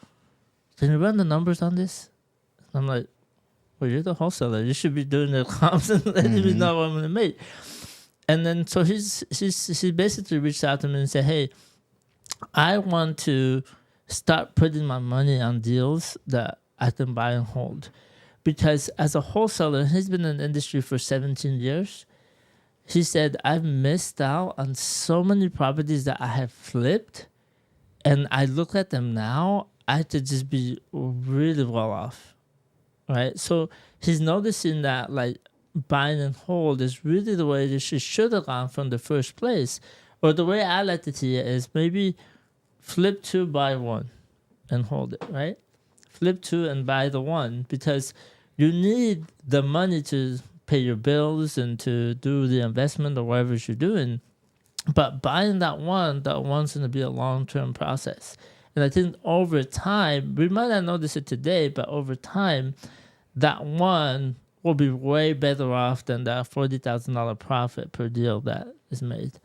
can you run the numbers on this?" I'm like, "Well, you're the wholesaler. You should be doing the comps and letting me know what I'm going to make." And then so he basically reached out to me and said, "Hey, I want to start putting my money on deals that I can buy and hold." Because as a wholesaler, he's been in the industry for 17 years. He said, "I've missed out on so many properties that I have flipped. And I look at them now, I could just be really well off." Right? So he's noticing that like buying and hold is really the way that she should have gone from the first place. Or the way I like to see it is maybe flip 2, buy 1 and hold it, right? Flip 2 and buy the 1, because you need the money to pay your bills and to do the investment or whatever you're doing. But buying that one's going to be a long-term process. And I think over time, we might not notice it today, but over time, that one will be way better off than that $40,000 profit per deal that is made.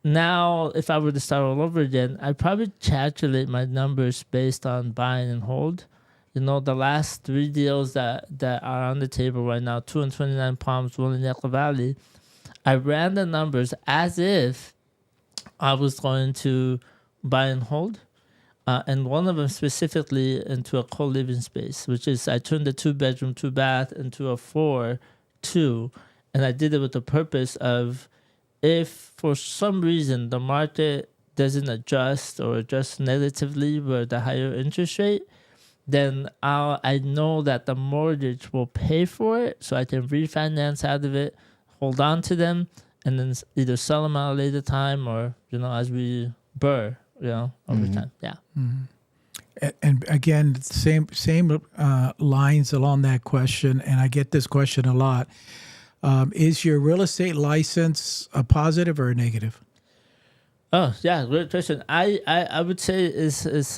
Now if I were to start all over again, I'd probably calculate my numbers based on buying and hold. The last 3 deals that are on the table right now, 2 in 29 Palms, 1 in Yucca Valley, I ran the numbers as if I was going to buy and hold. And one of them specifically into a co-living space, which is I turned the 2-bedroom, 2-bath into a 4-2. And I did it with the purpose of, if for some reason the market doesn't adjust or adjust negatively with the higher interest rate, then I know that the mortgage will pay for it, so I can refinance out of it, hold on to them, and then either sell them at a later time or, as we burr, over time. Yeah. And again, same lines along that question, and I get this question a lot. Is your real estate license a positive or a negative? Oh yeah, great question. I would say is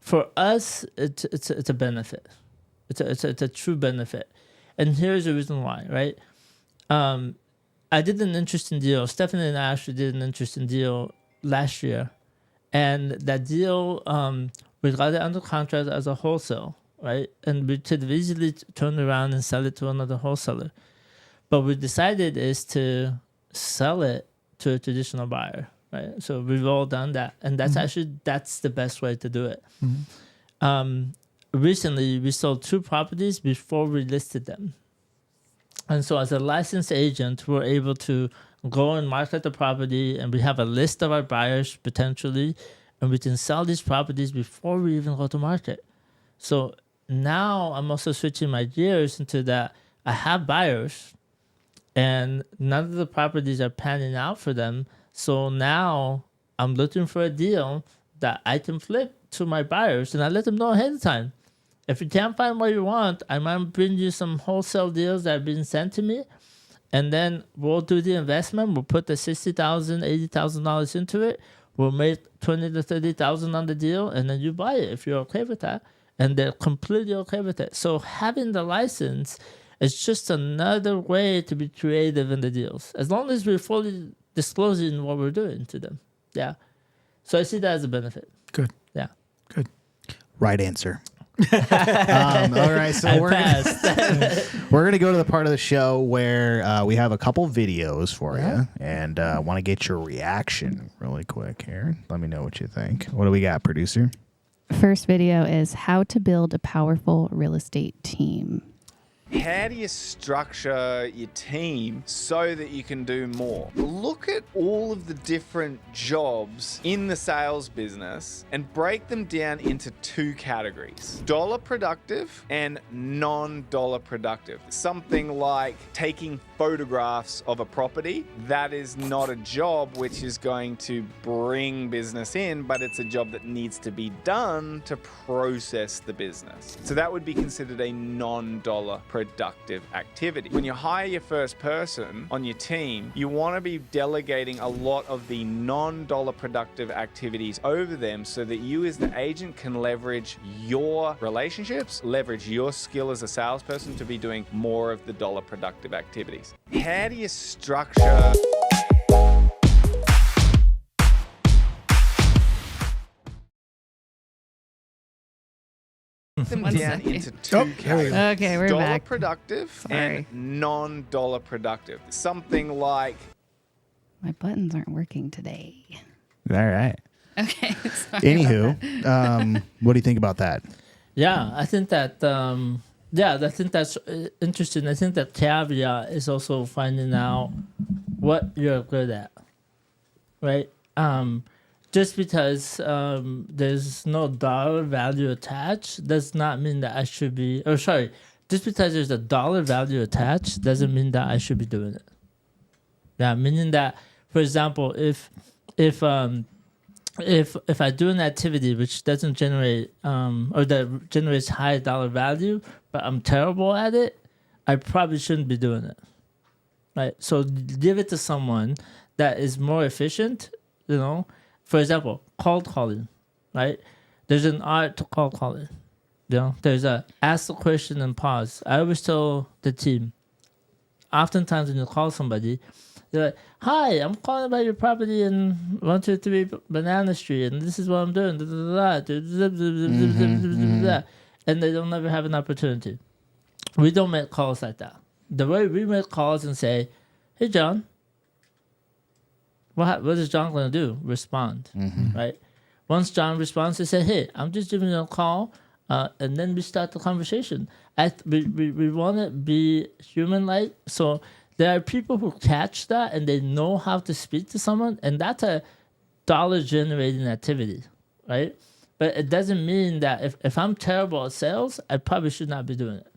for us it's a benefit. It's a true benefit, and here's the reason why. Right, I did an interesting deal. Stephanie and I actually did an interesting deal last year, and that deal we got it under contract as a wholesale, right, and we could easily turn around and sell it to another wholesaler. But we decided is to sell it to a traditional buyer, right? So we've all done that, and that's that's the best way to do it. Recently, we sold 2 properties before we listed them, and so as a licensed agent, we're able to go and market the property, and we have a list of our buyers potentially, and we can sell these properties before we even go to market. So now I'm also switching my gears into that. I have buyers, and none of the properties are panning out for them. So now I'm looking for a deal that I can flip to my buyers, and I let them know ahead of time. If you can't find what you want, I might bring you some wholesale deals that have been sent to me, and then we'll do the investment. We'll put the $60,000, $80,000 into it. We'll make $20,000 to $30,000 on the deal, and then you buy it if you're okay with that. And they're completely okay with it. So having the license, it's just another way to be creative in the deals, as long as we're fully disclosing what we're doing to them. Yeah. So I see that as a benefit. Good. Yeah. Good. Right answer. All right, so we're gonna go to the part of the show where we have a couple videos for you, and want to get your reaction really quick here. Let me know what you think. What do we got, producer? First video is how to build a powerful real estate team. How do you structure your team so that you can do more? Look at all of the different jobs in the sales business and break them down into 2 categories: dollar productive and non-dollar productive. Something like taking photographs of a property, that is not a job which is going to bring business in, but it's a job that needs to be done to process the business. So that would be considered a non-dollar productive activity. When you hire your first person on your team, you want to be delegating a lot of the non-dollar productive activities over them so that you as the agent can leverage your relationships, leverage your skill as a salesperson to be doing more of the dollar productive activities. How do you structure them One down second. into 2 categories? Okay, we're dollar back. productive Sorry. and non-dollar productive. Something like My buttons aren't working today. All right. Okay. Sorry Anywho, what do you think about that? Yeah, I think that I think that's interesting. I think that caveat is also finding out what you're good at, right? Just because there's no dollar value attached does not mean that I should be. Or sorry, just because there's a dollar value attached doesn't mean that I should be doing it. Yeah, meaning that, for example, if I do an activity which doesn't generate or that generates high dollar value, but I'm terrible at it, I probably shouldn't be doing it. Right? So give it to someone that is more efficient, For example, cold calling, right? There's an art to cold calling. There's a ask the question and pause. I always tell the team, oftentimes when you call somebody, they're like, "Hi, I'm calling about your property in 123 Banana Street, and this is what I'm doing." And they don't never have an opportunity. We don't make calls like that. The way we make calls and say, "Hey, John, what is John going to do?" Respond, right? Once John responds, they say, "Hey, I'm just giving you a call. and then we start the conversation. We want to be human-like, so there are people who catch that and they know how to speak to someone, and that's a dollar-generating activity, right? But it doesn't mean that if I'm terrible at sales, I probably should not be doing it.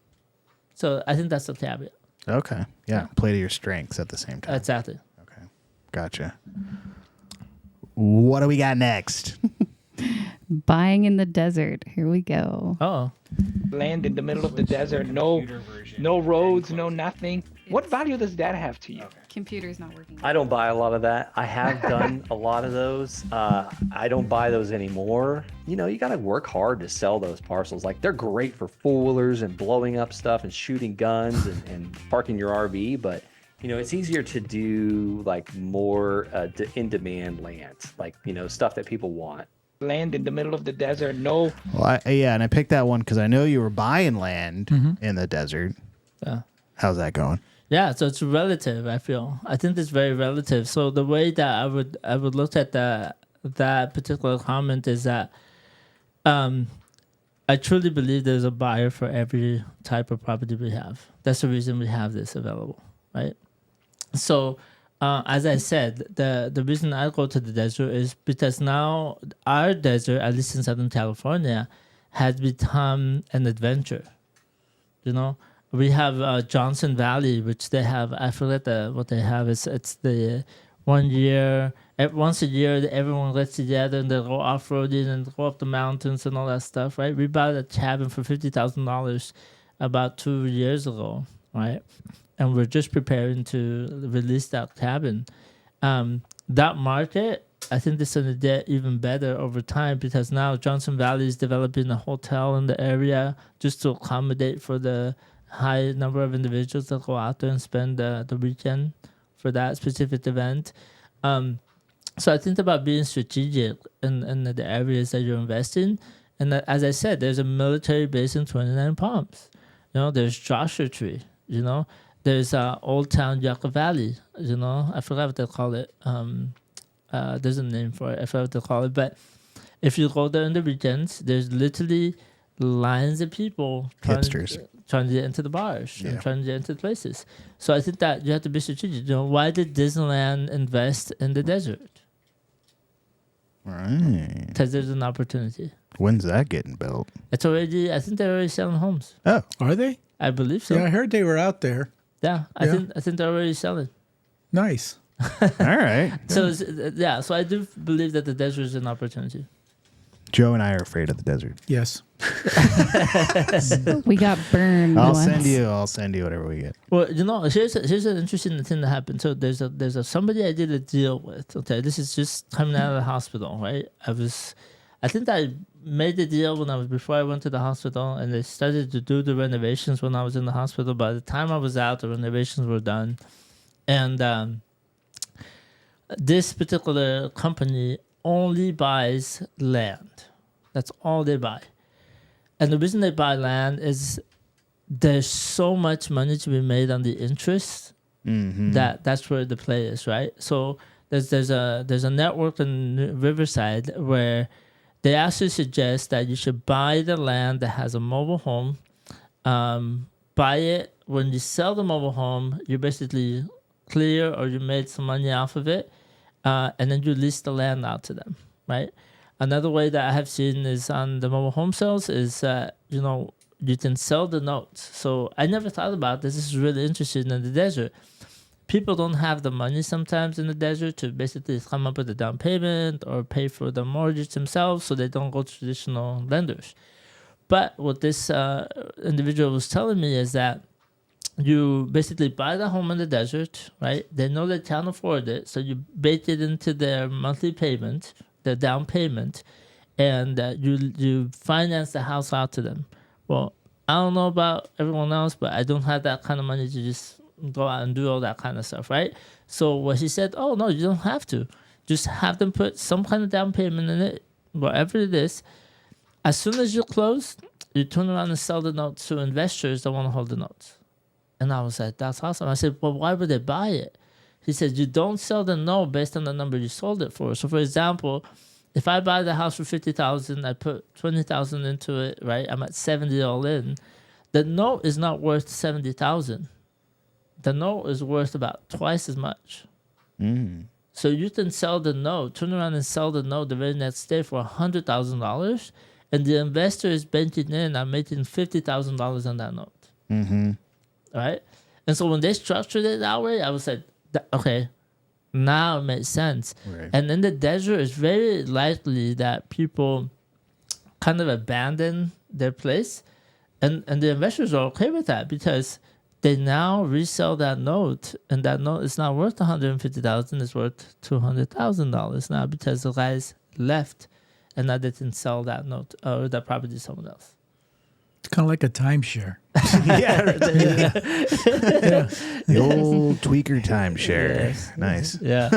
So I think that's the caveat. Okay. Yeah. Play to your strengths at the same time. Exactly. Okay. Gotcha. What do we got next? Buying in the desert. Here we go. Oh, Land in the middle of the desert, no roads, no nothing. What value does that have to you? Computer's not working. I don't buy a lot of that. I have done a lot of those. I don't buy those anymore. You know, you got to work hard to sell those parcels. Like, they're great for four-wheelers and blowing up stuff and shooting guns and parking your RV. But, you know, it's easier to do like more in-demand land, like, you know, stuff that people want. Land in the middle of the desert, no. Well, and I picked that one because I know you were buying land in the desert. yeah. How's that going? Yeah, so it's relative. I think it's very relative. So the way that I would look at that particular comment is that, I truly believe there's a buyer for every type of property we have. That's the reason we have this available, right? So, as I said, the reason I go to the desert is because now our desert, at least in Southern California, has become an adventure. You know, we have Johnson Valley, which they have. I forget what they have. It's the 1 year. Once a year, everyone gets together and they go off roading and go up the mountains and all that stuff, right? We bought a cabin for $50,000 about 2 years ago, right? And we're just preparing to release that cabin. That market, I think it's going to get even better over time because now Johnson Valley is developing a hotel in the area just to accommodate for the high number of individuals that go out there and spend the weekend for that specific event. So I think about being strategic in the areas that you're investing. And as I said, there's a military base in 29 Palms. You know, there's Joshua Tree, you know. There's Old Town Yucca Valley, you know. I forgot what they call it. There's a name for it. I forgot what they call it. But if you go there on the weekends, there's literally lines of people trying to get into the bars and trying to get into the places. So I think that you have to be strategic. You know, why did Disneyland invest in the desert? Right. Because there's an opportunity. When's that getting built? It's already. I think they're already selling homes. Oh, Are they? I believe so. Yeah, I heard they were out there. Yeah, I think they're already selling. Nice. all right. So so I do believe that the desert is an opportunity. Joe and I are afraid of the desert. Yes. We got burned. I'll once. send you whatever we get. Well, you know, here's an interesting thing that happened. So there's a somebody I did a deal with. Okay, this is just coming out of the hospital, right? I think I made the deal before I went to the hospital, and they started to do the renovations when I was in the hospital. By the time I was out, the renovations were done, and this particular company only buys land. That's all they buy. And the reason they buy land is there's so much money to be made on the interest that's where the play is, right? So there's a network in Riverside where they actually suggest that you should buy the land that has a mobile home. Buy it. When you sell the mobile home, you basically clear or you made some money off of it, and then you lease the land out to them, right? Another way that I have seen is on the mobile home sales is, you know, you can sell the notes. So I never thought about this. This is really interesting in the desert. People don't have the money sometimes in the desert to basically come up with a down payment or pay for the mortgage themselves, so they don't go to traditional lenders. But what this individual was telling me is that you basically buy the home in the desert, right? They know they can't afford it, so you bake it into their monthly payment, the down payment, and you finance the house out to them. Well, I don't know about everyone else, but I don't have that kind of money to just go out and do all that kind of stuff, right? So what he said, oh, no, you don't have to. Just have them put some kind of down payment in it, whatever it is. As soon as you close, you turn around and sell the notes to investors that want to hold the notes. And I was like, that's awesome. I said, well, why would they buy it? He said, you don't sell the note based on the number you sold it for. So, for example, if I buy the house for 50,000, I put 20,000 into it, right? I'm at 70 all in. The note is not worth 70,000. The note is worth about twice as much. So you can sell the note, turn around and sell the note the very next day for $100,000, and the investor is banking in, I'm making $50,000 on that note. Right? And so when they structured it that way, I was like, okay, now it makes sense. Right. And in the desert, it's very likely that people kind of abandon their place, and the investors are okay with that because they now resell that note, and that note is not worth $150,000; it's worth $200,000 now because the guys left, and now they can sell that note or that property to someone else. It's kind of like a timeshare. Yeah. Yeah. The old tweaker timeshare. Yes. Nice. Yeah.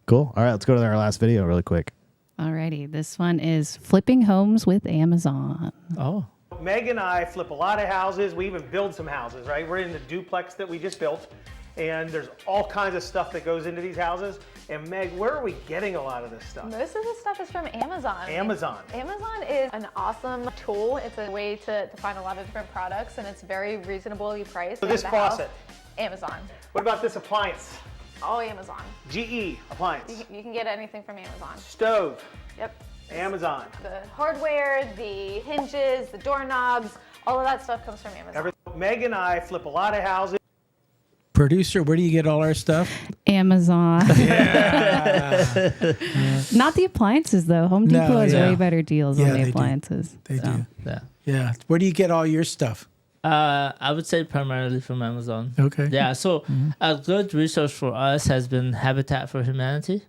Cool. All right, let's go to our last video really quick. Alrighty, this one is flipping homes with Amazon. Oh. Meg and I flip a lot of houses. We even build some houses, right? We're in the duplex that we just built, and there's all kinds of stuff that goes into these houses. And Meg, where are we getting a lot of this stuff? Most of the stuff is from Amazon. Amazon. Amazon is an awesome tool. It's a way to find a lot of different products, and it's very reasonably priced. So this at the house. faucet. Amazon. What about this appliance? All Amazon. GE appliance. You can get anything from Amazon. Stove. Yep. Amazon. The hardware, the hinges, the doorknobs, all of that stuff comes from Amazon. Meg and I flip a lot of houses. Producer, where do you get all our stuff? Amazon. Yeah. Not the appliances, though. Home Depot has yeah. way better deals Yeah, on they the do. appliances. They do. Yeah. Yeah. Where do you get all your stuff? I would say primarily from Amazon. Okay. Yeah, so a good resource for us has been Habitat for Humanity.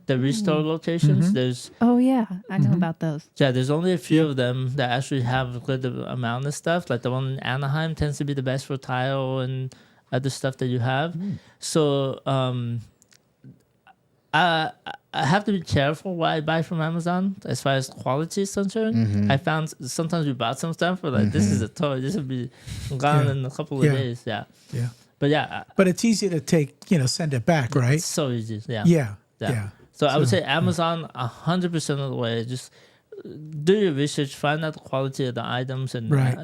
The restore locations. There's Oh, yeah. I know about those. there's only a few of them that actually have a good amount of stuff. Like the one in Anaheim tends to be the best for tile and other stuff that you have. So I have to be careful what I buy from Amazon as far as quality is concerned. I found sometimes we bought some stuff, but like this is a toy. This will be gone Yeah. in a couple of Yeah. days. Yeah. Yeah. But yeah, But it's easy to take, send it back, right? it's so easy. Yeah. Yeah. Yeah. Yeah. So I would say Amazon 100% of the way. Just do your research, find out the quality of the items, and Right.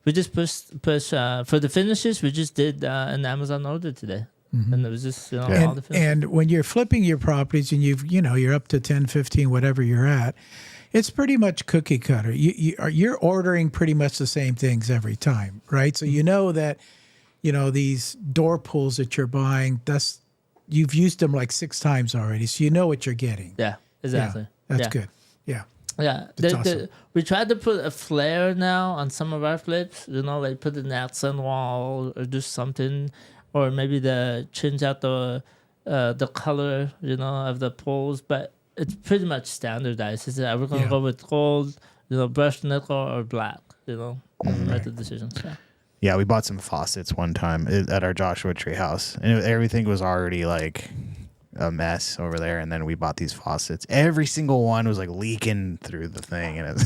we just push for the finishes. We just did an Amazon order today, and it was just all the finishes. And when you're flipping your properties and you're up to 10, 15, whatever you're at, it's pretty much cookie cutter. You're ordering pretty much the same things every time, right? So you know that, these door pulls that you're buying, you've used them like 6 times already, so you know what you're getting. Yeah, exactly. Yeah, that's Yeah. good. Yeah. Yeah, That's awesome. we tried to put a flare now on some of our flips. Like put an accent wall or do something, or maybe change out the color, of the poles. But it's pretty much standardized. It's we're gonna go with gold, brushed nickel or black. And we made the decisions. Yeah. Yeah, we bought some faucets one time at our Joshua Tree house, and everything was already like a mess over there. And then we bought these faucets. Every single one was like leaking through the thing, and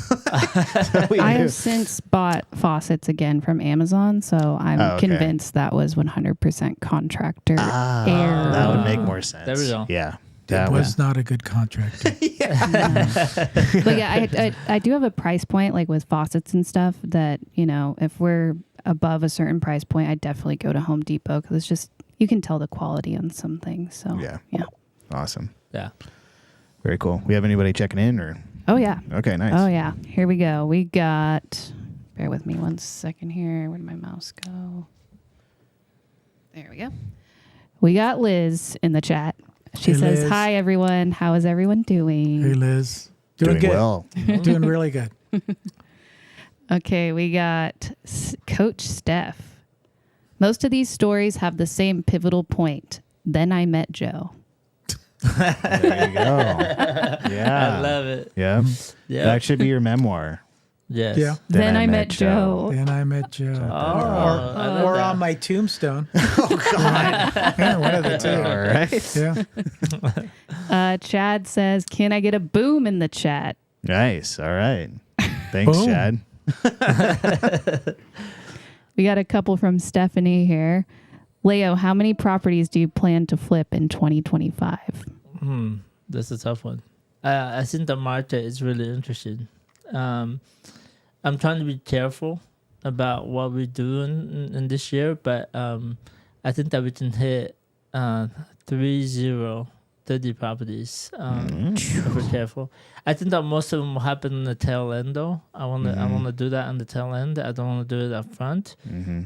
I have since bought faucets again from Amazon, so I'm convinced that was 100% contractor error. That would make more sense. There we go. Yeah. That was not a good contractor. But yeah, I do have a price point, like with faucets and stuff, that, if we're above a certain price point, I definitely go to Home Depot because it's just, you can tell the quality on some things. So Yeah. Awesome. Yeah. Very cool. We have anybody checking in or? Oh, yeah. Okay, nice. Oh, yeah. Here we go. We got, bear with me one second here. Where did my mouse go? There we go. We got Liz in the chat. She Hey, says, Liz. "Hi, everyone. How is everyone doing?" Hey, Liz. Doing good. well. Doing really good. Okay, we got Coach Steph. Most of these stories have the same pivotal point. Then I met Joe. There you go. Yeah. I love it. Yeah. Yeah. That should be your memoir. Yes. Yeah. Then I met Joe. And I met Joe. I love or that. on my tombstone. Oh, God. Yeah, one of the two. All right. Yeah. Chad says, "Can I get a boom in the chat?" Nice. All right. Thanks, Boom. Chad. We got a couple from Stephanie here. Leo, how many properties do you plan to flip in 2025? That's a tough one. I think the market is really interesting. I'm trying to be careful about what we do in this year, but I think that we can hit 30 properties if we're careful. I think that most of them will happen in the tail end, though. I wanna do that on the tail end. I don't want to do it up front.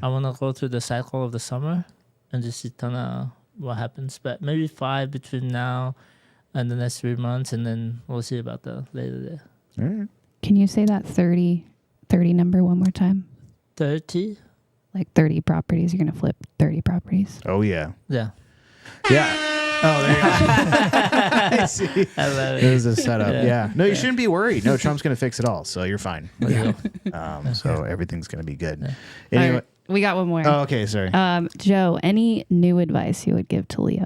I want to go through the cycle of the summer and just see kind of what happens. But maybe 5 between now and the next 3 months, and then we'll see about the later there. All right. Can you say that 30 number one more time? 30? Like 30 properties. You're going to flip 30 properties. Oh yeah. Yeah. Yeah. Oh, there you go. I see. I love it. It was a setup. Yeah. Yeah. No, you shouldn't be worried. No, Trump's going to fix it all, so you're fine. Yeah. So everything's going to be good. Yeah. Anyway. All right, we got one more. Oh, okay. Sorry. Joe, any new advice you would give to Leo?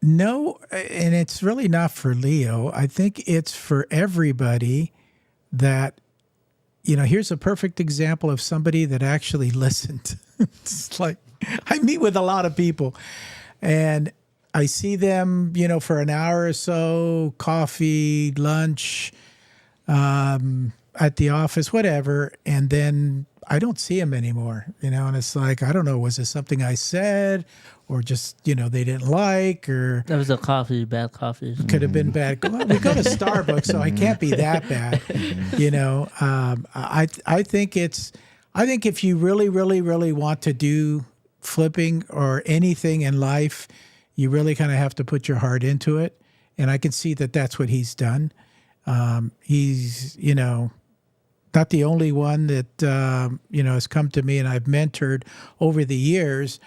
No, and it's really not for Leo. I think it's for everybody that, here's a perfect example of somebody that actually listened. It's like I meet with a lot of people and I see them, for an hour or so, coffee, lunch, at the office, whatever. And then I don't see them anymore, and it's like, I don't know, was it something I said or just, they didn't like, or That was a coffee, bad coffee. could have been bad. Well, we go to Starbucks, so I can't be that bad. I think if you really, really, really want to do flipping or anything in life, you really kind of have to put your heart into it. And I can see that that's what he's done. He's, not the only one that, has come to me and I've mentored over the years.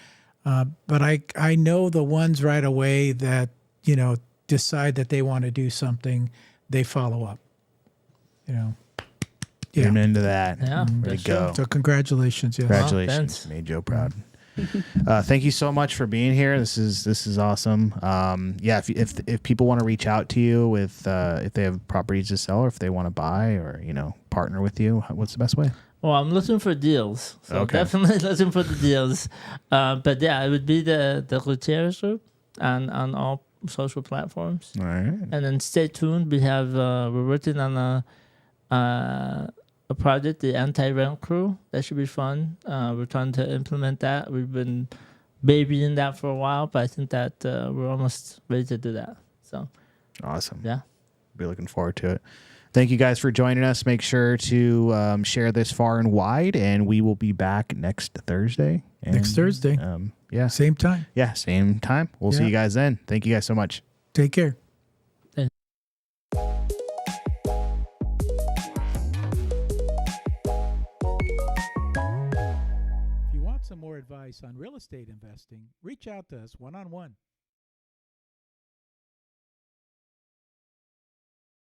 But I know the ones right away that, decide that they want to do something, they follow up, Yeah. Tune into that. Yeah, Way to that's go. So congratulations. Yes. Congratulations. thanks. Made Joe proud. Thank you so much for being here. This is awesome. If people want to reach out to you with if they have properties to sell or if they want to buy or partner with you, what's the best way? Well, I'm looking for deals. So Okay. definitely looking for the deals. But yeah, it would be the Gutierrez group on all social platforms. All right. And then stay tuned. We have we're working on a project, the anti-rent crew. That should be fun. We're trying to implement that. We've been babying that for a while, but I think that we're almost ready to do that. So Awesome. yeah. Be looking forward to it. Thank you guys for joining us. Make sure to share this far and wide, and we will be back next Thursday. Next Thursday. Yeah. Same time. Yeah, same time. We'll see Yeah. you guys then. Thank you guys so much. Take care. Thanks. If you want some more advice on real estate investing, reach out to us one-on-one.